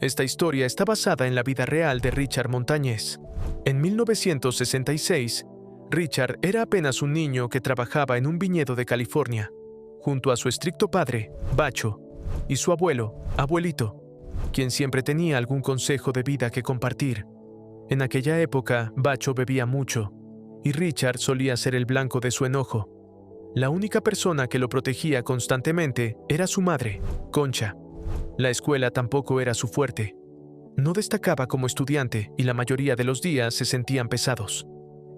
Esta historia está basada en la vida real de Richard Montañez. En 1966, Richard era apenas un niño que trabajaba en un viñedo de California, junto a su estricto padre, Bacho, y su abuelo, Abuelito, quien siempre tenía algún consejo de vida que compartir. En aquella época, Bacho bebía mucho, y Richard solía ser el blanco de su enojo. La única persona que lo protegía constantemente era su madre, Concha. La escuela tampoco era su fuerte. No destacaba como estudiante y la mayoría de los días se sentían pesados.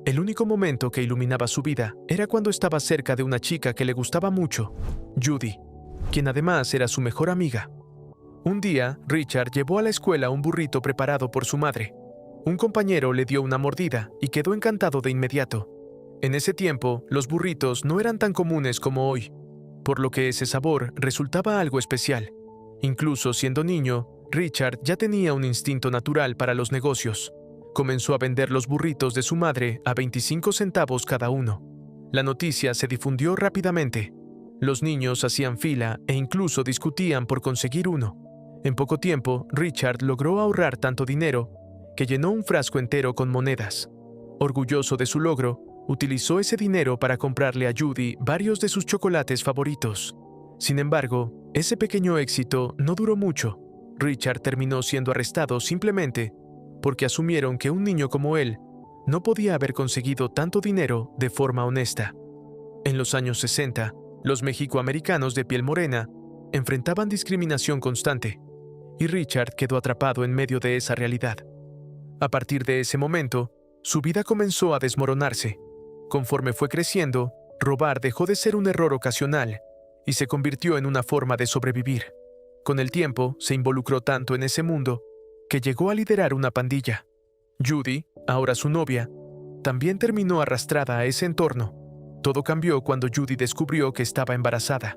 El único momento que iluminaba su vida era cuando estaba cerca de una chica que le gustaba mucho, Judy, quien además era su mejor amiga. Un día, Richard llevó a la escuela un burrito preparado por su madre. Un compañero le dio una mordida y quedó encantado de inmediato. En ese tiempo, los burritos no eran tan comunes como hoy, por lo que ese sabor resultaba algo especial. Incluso siendo niño, Richard ya tenía un instinto natural para los negocios. Comenzó a vender los burritos de su madre a 25 centavos cada uno. La noticia se difundió rápidamente. Los niños hacían fila e incluso discutían por conseguir uno. En poco tiempo, Richard logró ahorrar tanto dinero que llenó un frasco entero con monedas. Orgulloso de su logro, utilizó ese dinero para comprarle a Judy varios de sus chocolates favoritos. Sin embargo, ese pequeño éxito no duró mucho. Richard terminó siendo arrestado simplemente porque asumieron que un niño como él no podía haber conseguido tanto dinero de forma honesta. En los años 60, los mexicoamericanos de piel morena enfrentaban discriminación constante, y Richard quedó atrapado en medio de esa realidad. A partir de ese momento, su vida comenzó a desmoronarse. Conforme fue creciendo, robar dejó de ser un error ocasional y se convirtió en una forma de sobrevivir. Con el tiempo, se involucró tanto en ese mundo que llegó a liderar una pandilla. Judy, ahora su novia, también terminó arrastrada a ese entorno. Todo cambió cuando Judy descubrió que estaba embarazada.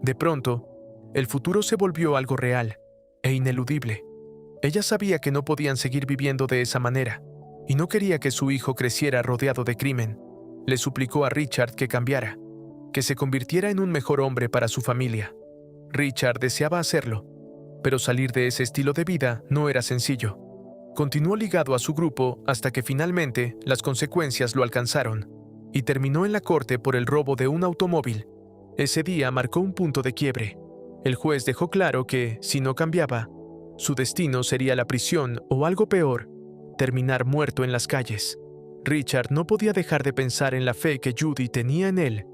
De pronto, el futuro se volvió algo real e ineludible. Ella sabía que no podían seguir viviendo de esa manera y no quería que su hijo creciera rodeado de crimen. Le suplicó a Richard que cambiara, que se convirtiera en un mejor hombre para su familia. Richard deseaba hacerlo, pero salir de ese estilo de vida no era sencillo. Continuó ligado a su grupo hasta que finalmente las consecuencias lo alcanzaron y terminó en la corte por el robo de un automóvil. Ese día marcó un punto de quiebre. El juez dejó claro que, si no cambiaba, su destino sería la prisión o algo peor, terminar muerto en las calles. Richard no podía dejar de pensar en la fe que Judy tenía en él,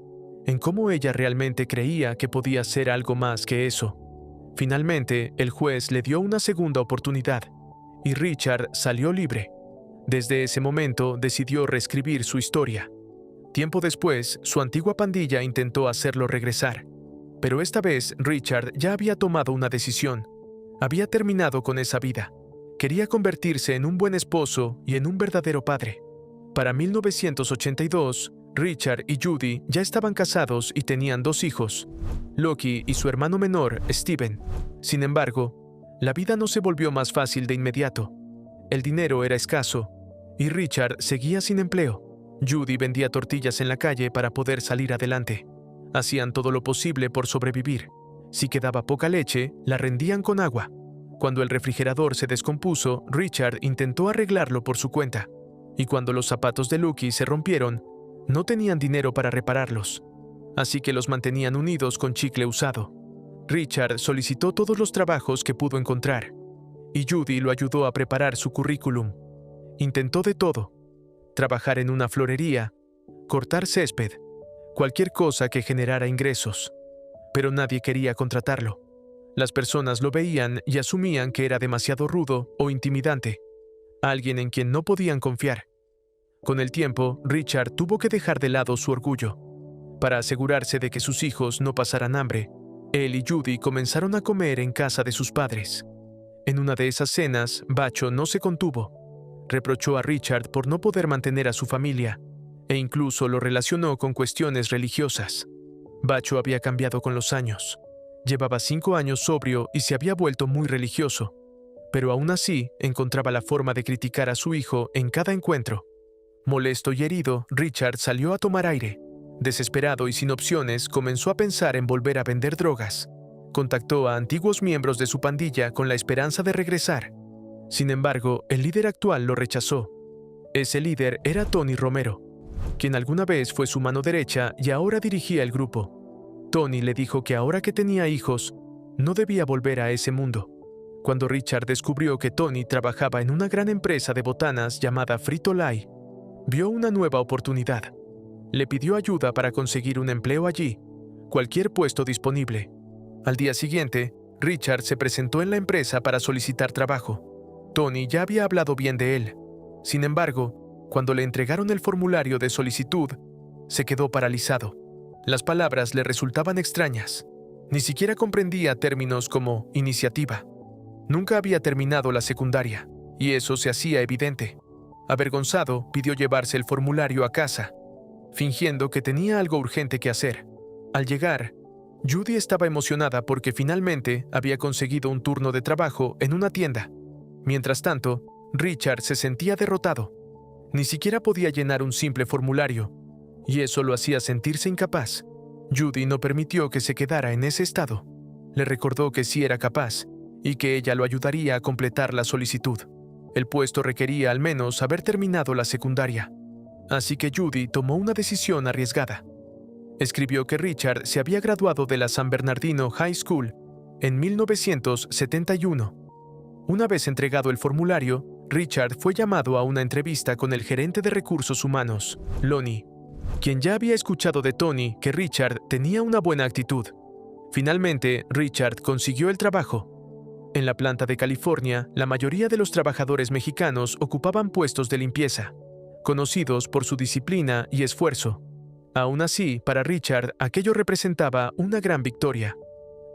en cómo ella realmente creía que podía ser algo más que eso. Finalmente, el juez le dio una segunda oportunidad, y Richard salió libre. Desde ese momento decidió reescribir su historia. Tiempo después, su antigua pandilla intentó hacerlo regresar, pero esta vez Richard ya había tomado una decisión. Había terminado con esa vida. Quería convertirse en un buen esposo y en un verdadero padre. Para 1982, Richard y Judy ya estaban casados y tenían 2 hijos, Loki y su hermano menor, Steven. Sin embargo, la vida no se volvió más fácil de inmediato. El dinero era escaso y Richard seguía sin empleo. Judy vendía tortillas en la calle para poder salir adelante. Hacían todo lo posible por sobrevivir. Si quedaba poca leche, la rendían con agua. Cuando el refrigerador se descompuso, Richard intentó arreglarlo por su cuenta. Y cuando los zapatos de Lucky se rompieron, no tenían dinero para repararlos. Así que los mantenían unidos con chicle usado. Richard solicitó todos los trabajos que pudo encontrar, y Judy lo ayudó a preparar su currículum. Intentó de todo: trabajar en una florería, cortar césped, cualquier cosa que generara ingresos. Pero nadie quería contratarlo. Las personas lo veían y asumían que era demasiado rudo o intimidante, alguien en quien no podían confiar. Con el tiempo, Richard tuvo que dejar de lado su orgullo. Para asegurarse de que sus hijos no pasaran hambre, él y Judy comenzaron a comer en casa de sus padres. En una de esas cenas, Bacho no se contuvo. Reprochó a Richard por no poder mantener a su familia, e incluso lo relacionó con cuestiones religiosas. Bacho había cambiado con los años. Llevaba 5 años sobrio y se había vuelto muy religioso, pero aún así encontraba la forma de criticar a su hijo en cada encuentro. Molesto y herido, Richard salió a tomar aire. Desesperado y sin opciones, comenzó a pensar en volver a vender drogas. Contactó a antiguos miembros de su pandilla con la esperanza de regresar. Sin embargo, el líder actual lo rechazó. Ese líder era Tony Romero, quien alguna vez fue su mano derecha y ahora dirigía el grupo. Tony le dijo que ahora que tenía hijos, no debía volver a ese mundo. Cuando Richard descubrió que Tony trabajaba en una gran empresa de botanas llamada Frito-Lay, vio una nueva oportunidad. Le pidió ayuda para conseguir un empleo allí, cualquier puesto disponible. Al día siguiente, Richard se presentó en la empresa para solicitar trabajo. Tony ya había hablado bien de él. Sin embargo, cuando le entregaron el formulario de solicitud, se quedó paralizado. Las palabras le resultaban extrañas. Ni siquiera comprendía términos como iniciativa. Nunca había terminado la secundaria, y eso se hacía evidente. Avergonzado, pidió llevarse el formulario a casa, fingiendo que tenía algo urgente que hacer. Al llegar, Judy estaba emocionada porque finalmente había conseguido un turno de trabajo en una tienda. Mientras tanto, Richard se sentía derrotado. Ni siquiera podía llenar un simple formulario, y eso lo hacía sentirse incapaz. Judy no permitió que se quedara en ese estado. Le recordó que sí era capaz, y que ella lo ayudaría a completar la solicitud. El puesto requería al menos haber terminado la secundaria. Así que Judy tomó una decisión arriesgada. Escribió que Richard se había graduado de la San Bernardino High School en 1971. Una vez entregado el formulario, Richard fue llamado a una entrevista con el gerente de recursos humanos, Lonnie, quien ya había escuchado de Tony que Richard tenía una buena actitud. Finalmente, Richard consiguió el trabajo. En la planta de California, la mayoría de los trabajadores mexicanos ocupaban puestos de limpieza, conocidos por su disciplina y esfuerzo. Aún así, para Richard, aquello representaba una gran victoria.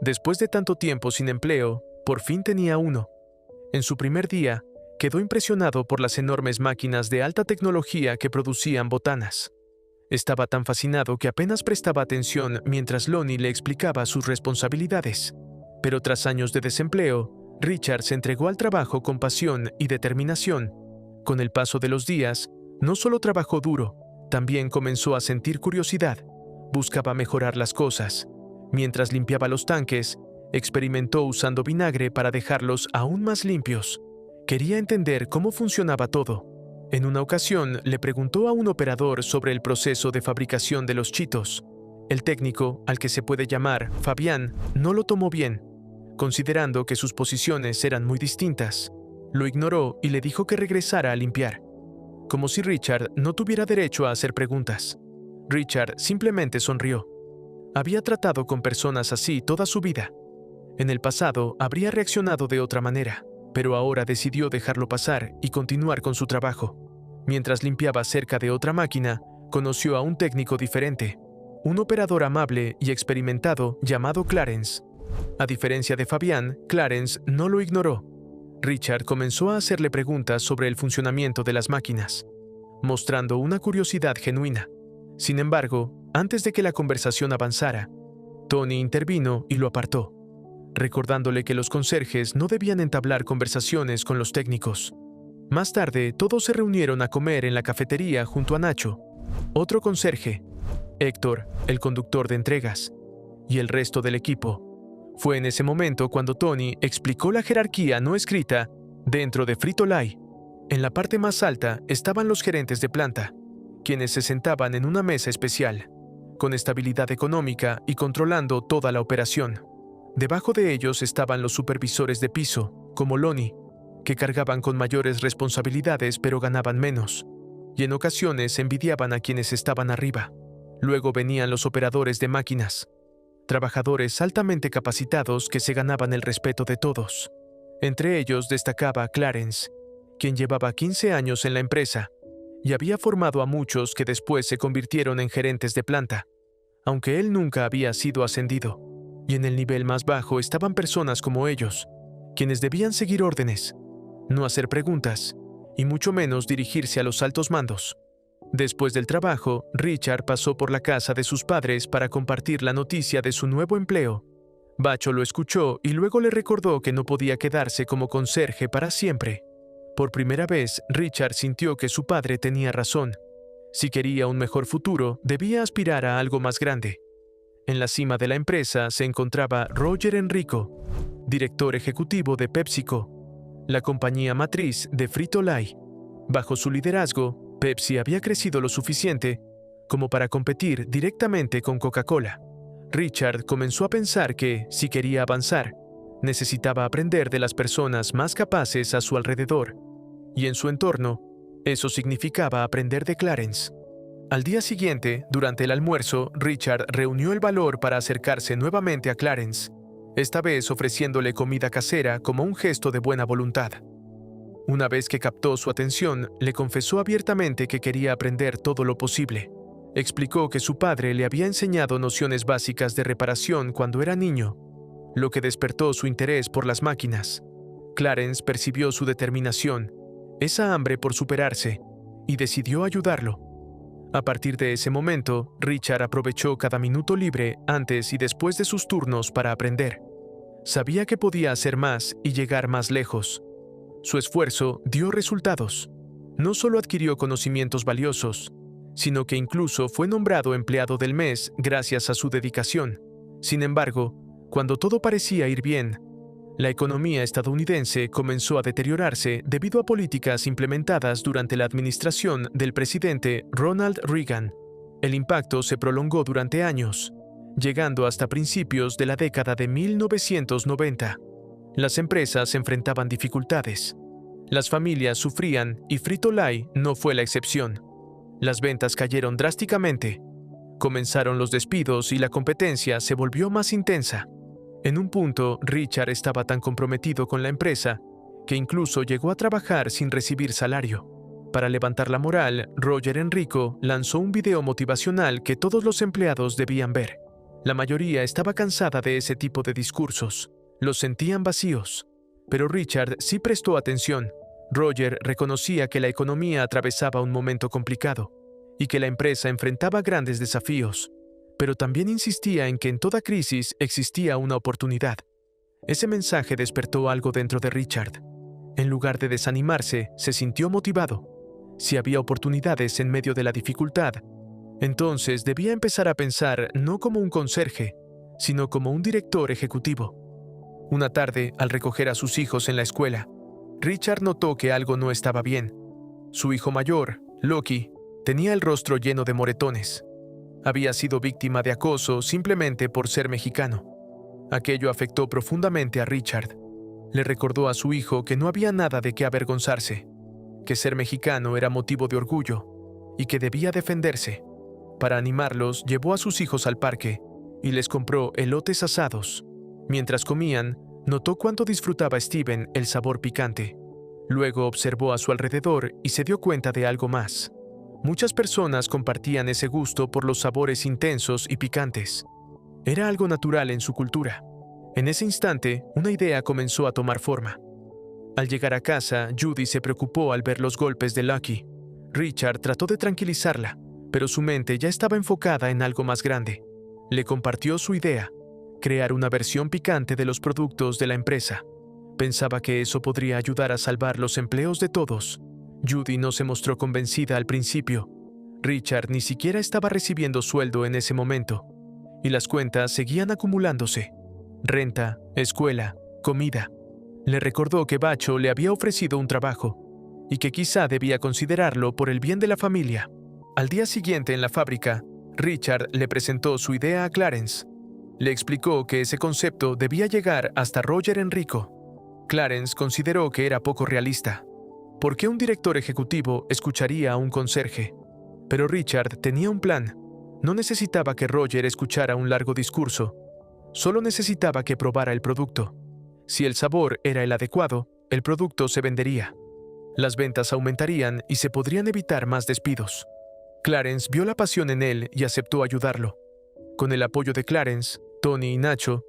Después de tanto tiempo sin empleo, por fin tenía uno. En su primer día, quedó impresionado por las enormes máquinas de alta tecnología que producían botanas. Estaba tan fascinado que apenas prestaba atención mientras Lonnie le explicaba sus responsabilidades. Pero tras años de desempleo, Richard se entregó al trabajo con pasión y determinación. Con el paso de los días, no solo trabajó duro, también comenzó a sentir curiosidad. Buscaba mejorar las cosas. Mientras limpiaba los tanques, experimentó usando vinagre para dejarlos aún más limpios. Quería entender cómo funcionaba todo. En una ocasión, le preguntó a un operador sobre el proceso de fabricación de los Cheetos. El técnico, al que se puede llamar Fabián, no lo tomó bien, considerando que sus posiciones eran muy distintas. Lo ignoró y le dijo que regresara a limpiar, como si Richard no tuviera derecho a hacer preguntas. Richard simplemente sonrió. Había tratado con personas así toda su vida. En el pasado habría reaccionado de otra manera, pero ahora decidió dejarlo pasar y continuar con su trabajo. Mientras limpiaba cerca de otra máquina, conoció a un técnico diferente, un operador amable y experimentado llamado Clarence. A diferencia de Fabián, Clarence no lo ignoró. Richard comenzó a hacerle preguntas sobre el funcionamiento de las máquinas, mostrando una curiosidad genuina. Sin embargo, antes de que la conversación avanzara, Tony intervino y lo apartó, recordándole que los conserjes no debían entablar conversaciones con los técnicos. Más tarde, todos se reunieron a comer en la cafetería junto a Nacho, otro conserje, Héctor, el conductor de entregas, y el resto del equipo. Fue en ese momento cuando Tony explicó la jerarquía no escrita dentro de Frito-Lay. En la parte más alta estaban los gerentes de planta, quienes se sentaban en una mesa especial, con estabilidad económica y controlando toda la operación. Debajo de ellos estaban los supervisores de piso, como Lonnie, que cargaban con mayores responsabilidades pero ganaban menos, y en ocasiones envidiaban a quienes estaban arriba. Luego venían los operadores de máquinas, trabajadores altamente capacitados que se ganaban el respeto de todos. Entre ellos destacaba Clarence, quien llevaba 15 años en la empresa y había formado a muchos que después se convirtieron en gerentes de planta, aunque él nunca había sido ascendido. Y en el nivel más bajo estaban personas como ellos, quienes debían seguir órdenes, no hacer preguntas y mucho menos dirigirse a los altos mandos. Después del trabajo, Richard pasó por la casa de sus padres para compartir la noticia de su nuevo empleo. Bacho lo escuchó y luego le recordó que no podía quedarse como conserje para siempre. Por primera vez, Richard sintió que su padre tenía razón. Si quería un mejor futuro, debía aspirar a algo más grande. En la cima de la empresa se encontraba Roger Enrico, director ejecutivo de PepsiCo, la compañía matriz de Frito-Lay. Bajo su liderazgo, Pepsi había crecido lo suficiente como para competir directamente con Coca-Cola. Richard comenzó a pensar que, si quería avanzar, necesitaba aprender de las personas más capaces a su alrededor, y en su entorno, eso significaba aprender de Clarence. Al día siguiente, durante el almuerzo, Richard reunió el valor para acercarse nuevamente a Clarence, esta vez ofreciéndole comida casera como un gesto de buena voluntad. Una vez que captó su atención, le confesó abiertamente que quería aprender todo lo posible. Explicó que su padre le había enseñado nociones básicas de reparación cuando era niño, lo que despertó su interés por las máquinas. Clarence percibió su determinación, esa hambre por superarse, y decidió ayudarlo. A partir de ese momento, Richard aprovechó cada minuto libre antes y después de sus turnos para aprender. Sabía que podía hacer más y llegar más lejos. Su esfuerzo dio resultados. No solo adquirió conocimientos valiosos, sino que incluso fue nombrado empleado del mes gracias a su dedicación. Sin embargo, cuando todo parecía ir bien, la economía estadounidense comenzó a deteriorarse debido a políticas implementadas durante la administración del presidente Ronald Reagan. El impacto se prolongó durante años, llegando hasta principios de la década de 1990. Las empresas enfrentaban dificultades. Las familias sufrían y Frito-Lay no fue la excepción. Las ventas cayeron drásticamente. Comenzaron los despidos y la competencia se volvió más intensa. En un punto, Richard estaba tan comprometido con la empresa que incluso llegó a trabajar sin recibir salario. Para levantar la moral, Roger Enrico lanzó un video motivacional que todos los empleados debían ver. La mayoría estaba cansada de ese tipo de discursos. Los sentían vacíos. Pero Richard sí prestó atención. Roger reconocía que la economía atravesaba un momento complicado y que la empresa enfrentaba grandes desafíos, pero también insistía en que en toda crisis existía una oportunidad. Ese mensaje despertó algo dentro de Richard. En lugar de desanimarse, se sintió motivado. Si había oportunidades en medio de la dificultad, entonces debía empezar a pensar no como un conserje, sino como un director ejecutivo. Una tarde, al recoger a sus hijos en la escuela, Richard notó que algo no estaba bien. Su hijo mayor, Loki, tenía el rostro lleno de moretones. Había sido víctima de acoso simplemente por ser mexicano. Aquello afectó profundamente a Richard. Le recordó a su hijo que no había nada de qué avergonzarse, que ser mexicano era motivo de orgullo y que debía defenderse. Para animarlos, llevó a sus hijos al parque y les compró elotes asados. Mientras comían, notó cuánto disfrutaba Steven el sabor picante. Luego observó a su alrededor y se dio cuenta de algo más. Muchas personas compartían ese gusto por los sabores intensos y picantes. Era algo natural en su cultura. En ese instante, una idea comenzó a tomar forma. Al llegar a casa, Judy se preocupó al ver los golpes de Lucky. Richard trató de tranquilizarla, pero su mente ya estaba enfocada en algo más grande. Le compartió su idea: crear una versión picante de los productos de la empresa. Pensaba que eso podría ayudar a salvar los empleos de todos. Judy no se mostró convencida al principio. Richard ni siquiera estaba recibiendo sueldo en ese momento, y las cuentas seguían acumulándose. Renta, escuela, comida. Le recordó que Bacho le había ofrecido un trabajo, y que quizá debía considerarlo por el bien de la familia. Al día siguiente en la fábrica, Richard le presentó su idea a Clarence. Le explicó que ese concepto debía llegar hasta Roger Enrico. Clarence consideró que era poco realista. ¿Por qué un director ejecutivo escucharía a un conserje? Pero Richard tenía un plan. No necesitaba que Roger escuchara un largo discurso. Solo necesitaba que probara el producto. Si el sabor era el adecuado, el producto se vendería. Las ventas aumentarían y se podrían evitar más despidos. Clarence vio la pasión en él y aceptó ayudarlo. Con el apoyo de Clarence, Tony y Nacho,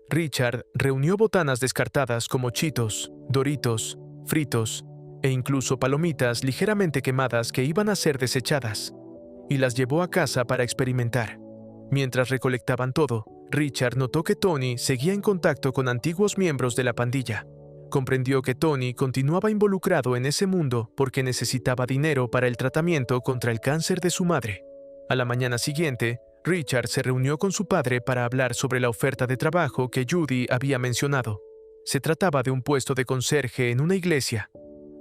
Richard reunió botanas descartadas como Cheetos, Doritos, fritos e incluso palomitas ligeramente quemadas que iban a ser desechadas, y las llevó a casa para experimentar. Mientras recolectaban todo, Richard notó que Tony seguía en contacto con antiguos miembros de la pandilla. Comprendió que Tony continuaba involucrado en ese mundo porque necesitaba dinero para el tratamiento contra el cáncer de su madre. A la mañana siguiente, Richard se reunió con su padre para hablar sobre la oferta de trabajo que Judy había mencionado. Se trataba de un puesto de conserje en una iglesia,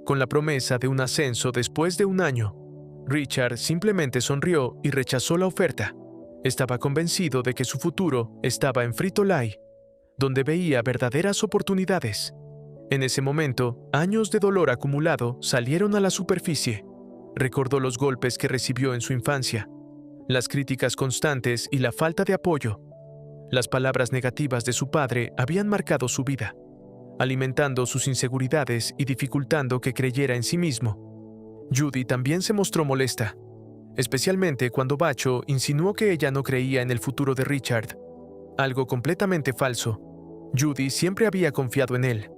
con la promesa de un ascenso después de un año. Richard simplemente sonrió y rechazó la oferta. Estaba convencido de que su futuro estaba en Frito-Lay, donde veía verdaderas oportunidades. En ese momento, años de dolor acumulado salieron a la superficie. Recordó los golpes que recibió en su infancia, las críticas constantes y la falta de apoyo. Las palabras negativas de su padre habían marcado su vida, alimentando sus inseguridades y dificultando que creyera en sí mismo. Judy también se mostró molesta, especialmente cuando Bacho insinuó que ella no creía en el futuro de Richard. Algo completamente falso. Judy siempre había confiado en él.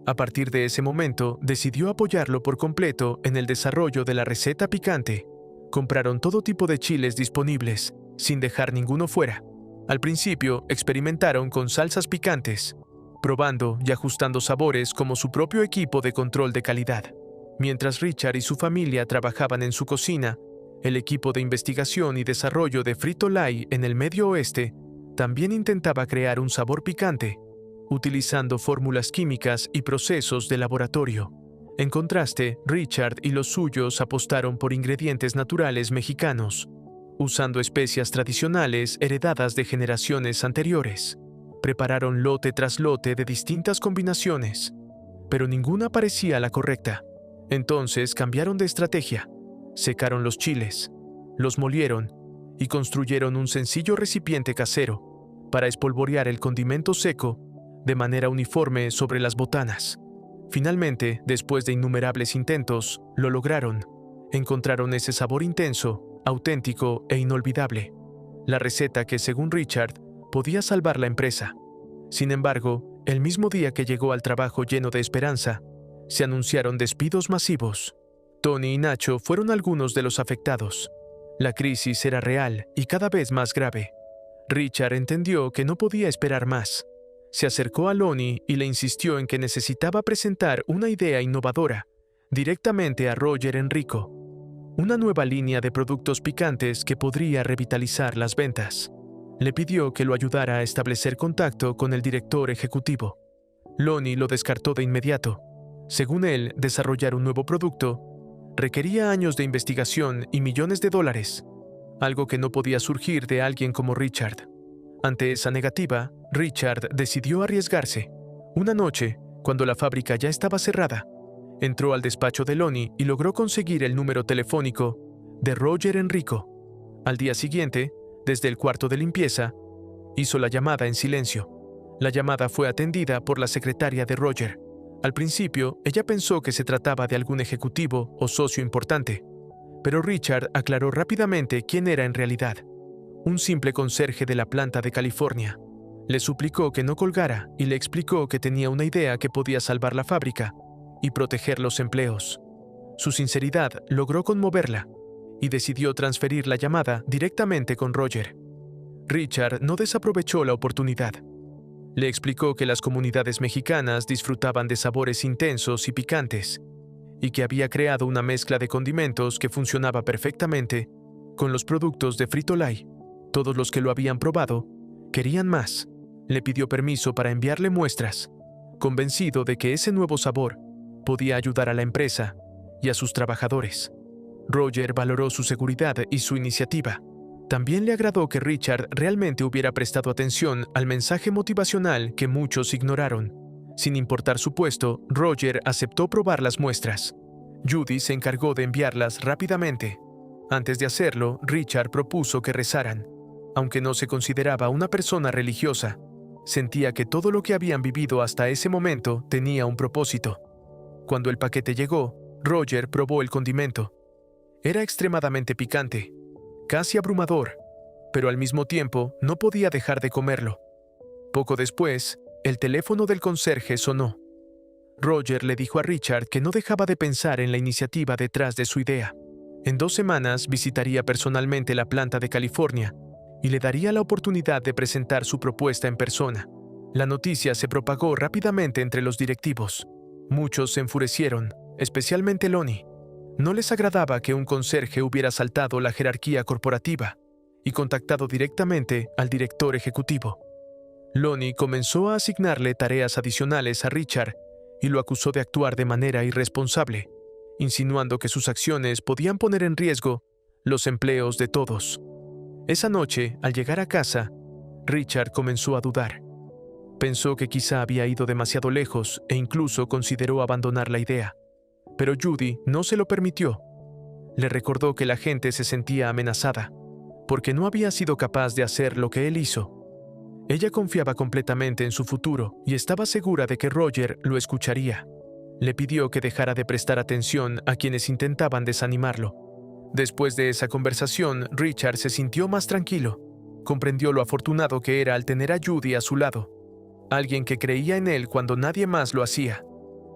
A partir de ese momento, decidió apoyarlo por completo en el desarrollo de la receta picante. Compraron todo tipo de chiles disponibles, sin dejar ninguno fuera. Al principio, experimentaron con salsas picantes, probando y ajustando sabores como su propio equipo de control de calidad. Mientras Richard y su familia trabajaban en su cocina, el equipo de investigación y desarrollo de Frito-Lay en el Medio Oeste también intentaba crear un sabor picante, utilizando fórmulas químicas y procesos de laboratorio. En contraste, Richard y los suyos apostaron por ingredientes naturales mexicanos, usando especias tradicionales heredadas de generaciones anteriores. Prepararon lote tras lote de distintas combinaciones, pero ninguna parecía la correcta. Entonces cambiaron de estrategia. Secaron los chiles, los molieron y construyeron un sencillo recipiente casero para espolvorear el condimento seco de manera uniforme sobre las botanas. Finalmente, después de innumerables intentos, lo lograron. Encontraron ese sabor intenso, auténtico e inolvidable. La receta que, según Richard, podía salvar la empresa. Sin embargo, el mismo día que llegó al trabajo lleno de esperanza, se anunciaron despidos masivos. Tony y Nacho fueron algunos de los afectados. La crisis era real y cada vez más grave. Richard entendió que no podía esperar más. Se acercó a Lonnie y le insistió en que necesitaba presentar una idea innovadora directamente a Roger Enrico, una nueva línea de productos picantes que podría revitalizar las ventas. Le pidió que lo ayudara a establecer contacto con el director ejecutivo. Lonnie lo descartó de inmediato. Según él, desarrollar un nuevo producto requería años de investigación y millones de dólares, algo que no podía surgir de alguien como Richard. Ante esa negativa, Richard decidió arriesgarse. Una noche, cuando la fábrica ya estaba cerrada, entró al despacho de Lonnie y logró conseguir el número telefónico de Roger Enrico. Al día siguiente, desde el cuarto de limpieza, hizo la llamada en silencio. La llamada fue atendida por la secretaria de Roger. Al principio, ella pensó que se trataba de algún ejecutivo o socio importante, pero Richard aclaró rápidamente quién era en realidad: un simple conserje de la planta de California. Le suplicó que no colgara y le explicó que tenía una idea que podía salvar la fábrica y proteger los empleos. Su sinceridad logró conmoverla y decidió transferir la llamada directamente con Roger. Richard no desaprovechó la oportunidad. Le explicó que las comunidades mexicanas disfrutaban de sabores intensos y picantes, y que había creado una mezcla de condimentos que funcionaba perfectamente con los productos de Frito-Lay. Todos los que lo habían probado querían más. Le pidió permiso para enviarle muestras, convencido de que ese nuevo sabor podía ayudar a la empresa y a sus trabajadores. Roger valoró su seguridad y su iniciativa. También le agradó que Richard realmente hubiera prestado atención al mensaje motivacional que muchos ignoraron. Sin importar su puesto, Roger aceptó probar las muestras. Judy se encargó de enviarlas rápidamente. Antes de hacerlo, Richard propuso que rezaran. Aunque no se consideraba una persona religiosa, sentía que todo lo que habían vivido hasta ese momento tenía un propósito. Cuando el paquete llegó, Roger probó el condimento. Era extremadamente picante, casi abrumador, pero al mismo tiempo no podía dejar de comerlo. Poco después, el teléfono del conserje sonó. Roger le dijo a Richard que no dejaba de pensar en la iniciativa detrás de su idea. En 2 semanas visitaría personalmente la planta de California y le daría la oportunidad de presentar su propuesta en persona. La noticia se propagó rápidamente entre los directivos. Muchos se enfurecieron, especialmente Lonnie. No les agradaba que un conserje hubiera saltado la jerarquía corporativa y contactado directamente al director ejecutivo. Lonnie comenzó a asignarle tareas adicionales a Richard y lo acusó de actuar de manera irresponsable, insinuando que sus acciones podían poner en riesgo los empleos de todos. Esa noche, al llegar a casa, Richard comenzó a dudar. Pensó que quizá había ido demasiado lejos e incluso consideró abandonar la idea. Pero Judy no se lo permitió. Le recordó que la gente se sentía amenazada, porque no había sido capaz de hacer lo que él hizo. Ella confiaba completamente en su futuro y estaba segura de que Roger lo escucharía. Le pidió que dejara de prestar atención a quienes intentaban desanimarlo. Después de esa conversación, Richard se sintió más tranquilo. Comprendió lo afortunado que era al tener a Judy a su lado, alguien que creía en él cuando nadie más lo hacía.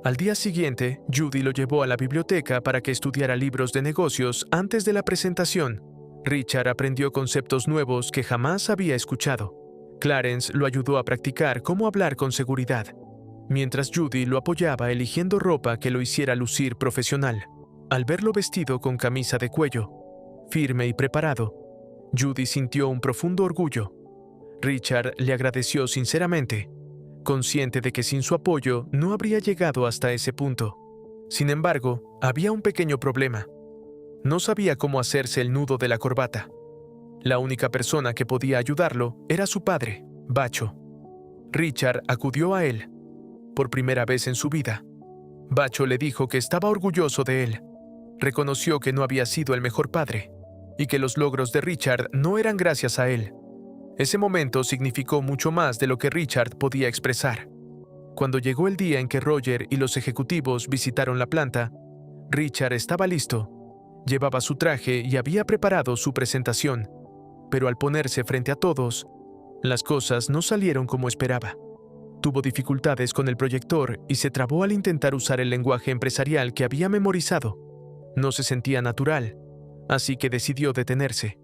Al día siguiente, Judy lo llevó a la biblioteca para que estudiara libros de negocios antes de la presentación. Richard aprendió conceptos nuevos que jamás había escuchado. Clarence lo ayudó a practicar cómo hablar con seguridad, mientras Judy lo apoyaba eligiendo ropa que lo hiciera lucir profesional. Al verlo vestido con camisa de cuello, firme y preparado, Judy sintió un profundo orgullo. Richard le agradeció sinceramente, consciente de que sin su apoyo no habría llegado hasta ese punto. Sin embargo, había un pequeño problema. No sabía cómo hacerse el nudo de la corbata. La única persona que podía ayudarlo era su padre, Bacho. Richard acudió a él. Por primera vez en su vida, Bacho le dijo que estaba orgulloso de él. Reconoció que no había sido el mejor padre y que los logros de Richard no eran gracias a él. Ese momento significó mucho más de lo que Richard podía expresar. Cuando llegó el día en que Roger y los ejecutivos visitaron la planta, Richard estaba listo. Llevaba su traje y había preparado su presentación. Pero al ponerse frente a todos, las cosas no salieron como esperaba. Tuvo dificultades con el proyector y se trabó al intentar usar el lenguaje empresarial que había memorizado. No se sentía natural, así que decidió detenerse.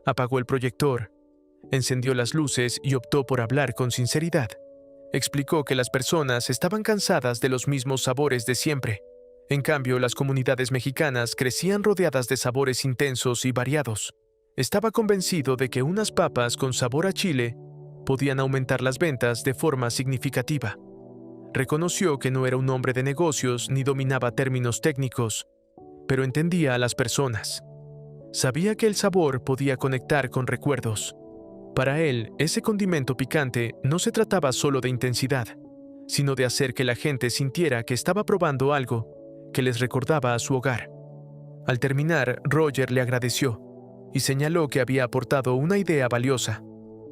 Apagó el proyector, encendió las luces y optó por hablar con sinceridad. Explicó que las personas estaban cansadas de los mismos sabores de siempre. En cambio, las comunidades mexicanas crecían rodeadas de sabores intensos y variados. Estaba convencido de que unas papas con sabor a chile podían aumentar las ventas de forma significativa. Reconoció que no era un hombre de negocios ni dominaba términos técnicos, pero entendía a las personas. Sabía que el sabor podía conectar con recuerdos. Para él, ese condimento picante no se trataba solo de intensidad, sino de hacer que la gente sintiera que estaba probando algo que les recordaba a su hogar. Al terminar, Roger le agradeció y señaló que había aportado una idea valiosa.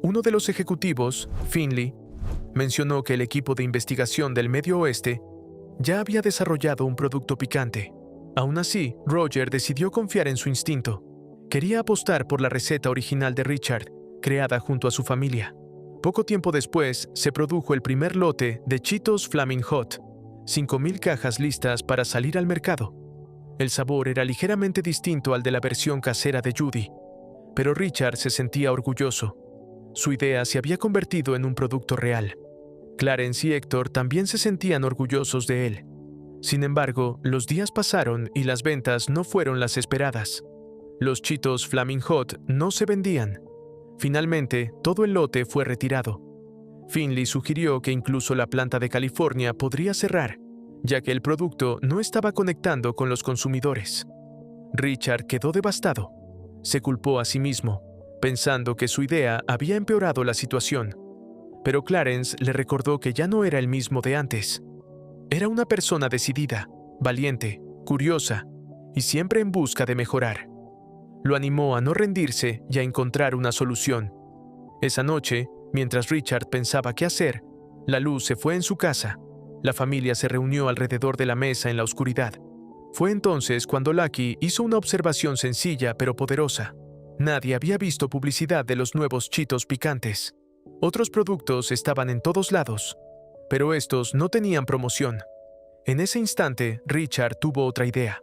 Uno de los ejecutivos, Finley, mencionó que el equipo de investigación del Medio Oeste ya había desarrollado un producto picante. Aún así, Roger decidió confiar en su instinto. Quería apostar por la receta original de Richard, creada junto a su familia. Poco tiempo después, se produjo el primer lote de Cheetos Flaming Hot, 5,000 cajas listas para salir al mercado. El sabor era ligeramente distinto al de la versión casera de Judy, pero Richard se sentía orgulloso. Su idea se había convertido en un producto real. Clarence y Héctor también se sentían orgullosos de él. Sin embargo, los días pasaron y las ventas no fueron las esperadas. Los Cheetos Flaming Hot no se vendían. Finalmente, todo el lote fue retirado. Finley sugirió que incluso la planta de California podría cerrar, ya que el producto no estaba conectando con los consumidores. Richard quedó devastado. Se culpó a sí mismo, pensando que su idea había empeorado la situación. Pero Clarence le recordó que ya no era el mismo de antes. Era una persona decidida, valiente, curiosa y siempre en busca de mejorar. Lo animó a no rendirse y a encontrar una solución. Esa noche, mientras Richard pensaba qué hacer, la luz se fue en su casa. La familia se reunió alrededor de la mesa en la oscuridad. Fue entonces cuando Lucky hizo una observación sencilla pero poderosa. Nadie había visto publicidad de los nuevos Cheetos picantes. Otros productos estaban en todos lados, pero estos no tenían promoción. En ese instante, Richard tuvo otra idea.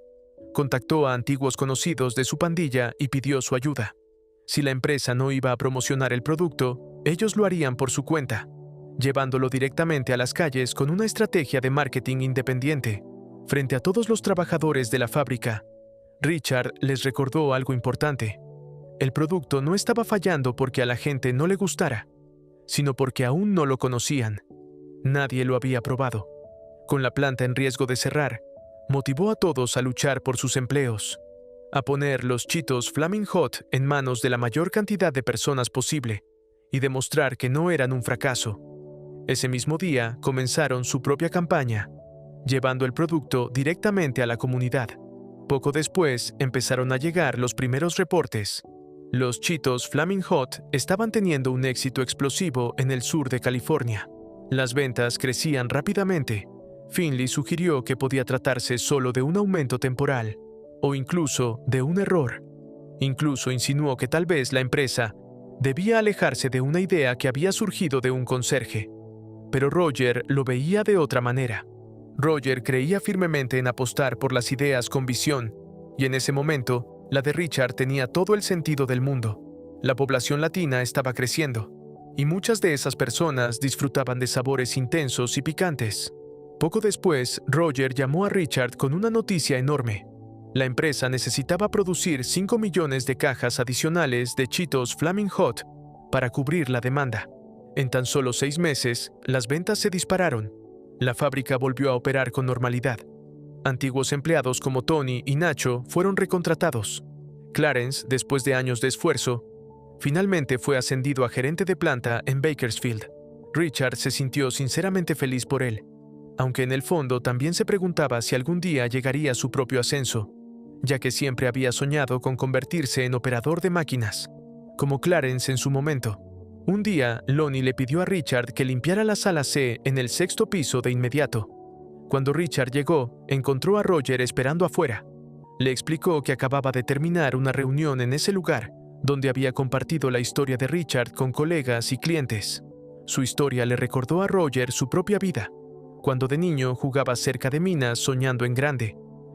Contactó a antiguos conocidos de su pandilla y pidió su ayuda. Si la empresa no iba a promocionar el producto, ellos lo harían por su cuenta, llevándolo directamente a las calles con una estrategia de marketing independiente. Frente a todos los trabajadores de la fábrica, Richard les recordó algo importante. el producto no estaba fallando porque a la gente no le gustara, sino porque aún no lo conocían. Nadie lo había probado. Con la planta en riesgo de cerrar, motivó a todos a luchar por sus empleos, a poner los Cheetos Flaming Hot en manos de la mayor cantidad de personas posible y demostrar que no eran un fracaso. Ese mismo día comenzaron su propia campaña, llevando el producto directamente a la comunidad. Poco después empezaron a llegar los primeros reportes. Los Cheetos Flaming Hot estaban teniendo un éxito explosivo en el sur de California. Las ventas crecían rápidamente. Finley sugirió que podía tratarse solo de un aumento temporal, o incluso de un error. Incluso insinuó que tal vez la empresa debía alejarse de una idea que había surgido de un conserje. Pero Roger lo veía de otra manera. Roger creía firmemente en apostar por las ideas con visión, y en ese momento, la de Richard tenía todo el sentido del mundo. La población latina estaba creciendo, y muchas de esas personas disfrutaban de sabores intensos y picantes. Poco después, Roger llamó a Richard con una noticia enorme. La empresa necesitaba producir 5 millones de cajas adicionales de Cheetos Flaming Hot para cubrir la demanda. En tan solo 6 meses, las ventas se dispararon. La fábrica volvió a operar con normalidad. Antiguos empleados como Tony y Nacho fueron recontratados. Clarence, después de años de esfuerzo, finalmente fue ascendido a gerente de planta en Bakersfield. Richard se sintió sinceramente feliz por él, aunque en el fondo también se preguntaba si algún día llegaría su propio ascenso, ya que siempre había soñado con convertirse en operador de máquinas, como Clarence en su momento. Un día, Lonnie le pidió a Richard que limpiara la sala C en el 6º piso de inmediato. Cuando Richard llegó, encontró a Roger esperando afuera. Le explicó que acababa de terminar una reunión en ese lugar, donde había compartido la historia de Richard con colegas y clientes. Su historia le recordó a Roger su propia vida, cuando de niño jugaba cerca de minas soñando en grande,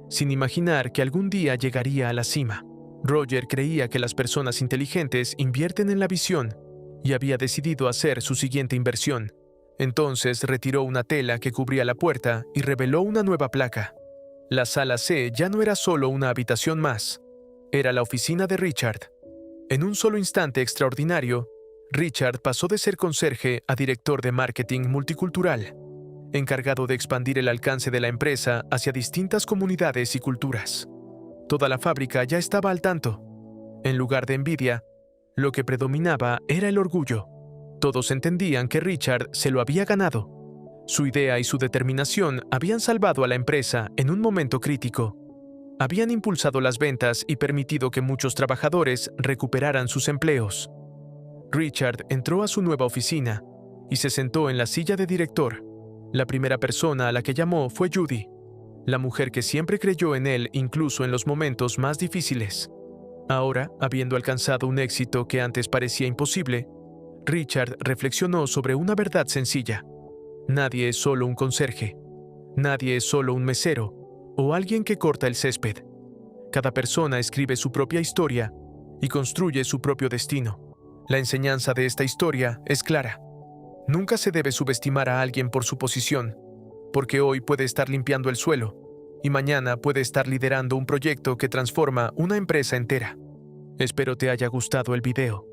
sin imaginar que algún día llegaría a la cima. Roger creía que las personas inteligentes invierten en la visión y había decidido hacer su siguiente inversión. Entonces retiró una tela que cubría la puerta y reveló una nueva placa. La sala C ya no era solo una habitación más, era la oficina de Richard. En un solo instante extraordinario, Richard pasó de ser conserje a director de marketing multicultural, encargado de expandir el alcance de la empresa hacia distintas comunidades y culturas. Toda la fábrica ya estaba al tanto. En lugar de envidia, lo que predominaba era el orgullo. Todos entendían que Richard se lo había ganado. Su idea y su determinación habían salvado a la empresa en un momento crítico. Habían impulsado las ventas y permitido que muchos trabajadores recuperaran sus empleos. Richard entró a su nueva oficina y se sentó en la silla de director. La primera persona a la que llamó fue Judy, la mujer que siempre creyó en él incluso en los momentos más difíciles. Ahora, habiendo alcanzado un éxito que antes parecía imposible, Richard reflexionó sobre una verdad sencilla. Nadie es solo un conserje. Nadie es solo un mesero o alguien que corta el césped. Cada persona escribe su propia historia y construye su propio destino. La enseñanza de esta historia es clara. Nunca se debe subestimar a alguien por su posición, porque hoy puede estar limpiando el suelo y mañana puede estar liderando un proyecto que transforma una empresa entera. Espero te haya gustado el video.